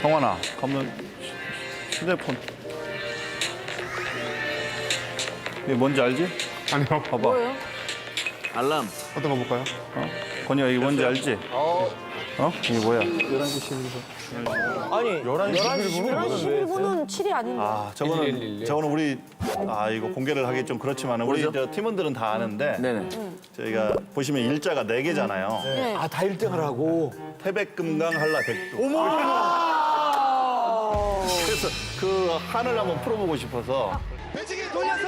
성환아, 가면 휴대폰. 이게 뭔지 알지? 아니요. 봐봐. 뭐예요? 알람. 어떤 거 볼까요? 건이가 이게 뭔지 알지? 이게 뭐야? 아니 11시 11분은 7이 아닌데. 저거는 우리 이거 공개를 하기 좀 그렇지만 우리 저 팀원들은 다 아는데 네네. 저희가 보시면 일자가 4개잖아요. 네. 아 다 1등을 하고. 태백금강 한라 백두. 그래서 그 한을 한번 풀어보고 싶어서 배지기 돌려서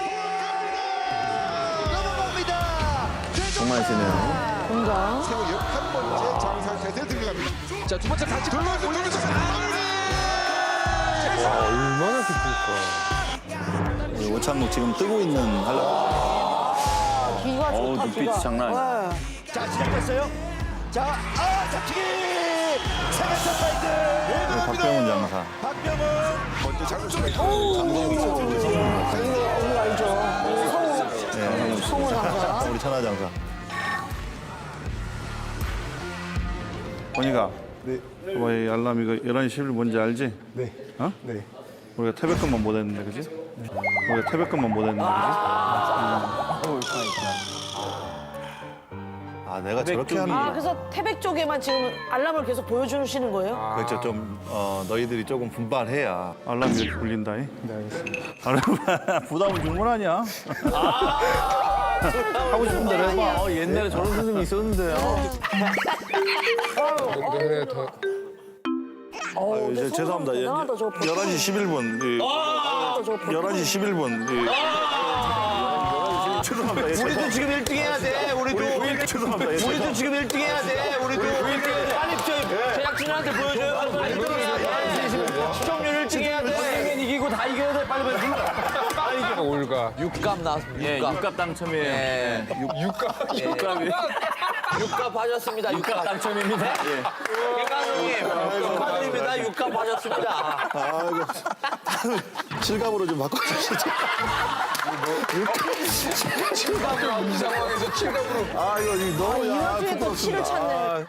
넘어갑니다. 정말 세네요. 뭔가. 세우역 한 번째 정상 세트에 들어갑니다. 자, 두 번째 같이 돌려서 얼마나 기쁠까. 오창록 지금 뜨고 있는 한라. 기가 좋다, 눈빛 기가. 장난 아니야. 자, 시작됐어요. 자, 잡히기! 세계첫 파이트! 박병훈 장사. 박병은 먼저 장수가 이거 알죠. 성우 장사. 우리 천하 장사. 건이가. 네. 뭐 이 알람 이거 11시 10일 뭔지 알지? 네. 어? 네. 우리가 태백금만 못 했는데, 그지? 우리가 태백금만 못 했는데, 그지? 내가 저렇게 하는 아, 거. 그래서 태백 쪽에만 지금 알람을 계속 보여주시는 거예요? 그렇죠. 좀 너희들이 조금 분발해야 알람이 이렇게 울린다잉. 네, 알겠습니다. 알람 부담을 주는 건 아니야. 하고 싶은 대로 해봐. 옛날에 저런 선생님이 있었는데요. 네, 더. 이제 죄송합니다. 대단하다, 저거. 11시 11분. 11시 11분. 죄송합니다. 우리도 지금 1등 해야 돼. 우리도 죄송합니다. 우리도 지금 1등 해야 돼. 우리도 빨리 저희 제작진한테 보여줘요. 빨리 시청률 1등 해야 돼. 이기고 다 이겨야 돼. 빨리. 올가. 육갑 나왔습니다. 예, 육갑. 육갑 당첨이에요. 예. 육갑이. 육갑 하셨습니다. 육갑 육갑. 당첨입니다. 예. 감독님 축하드립니다. 육갑 하셨습니다. 실감으로 좀 바꿔주시죠. 이 상황에서 칠갑으로. 이거 너무 이번 주에 또 7을 찾네.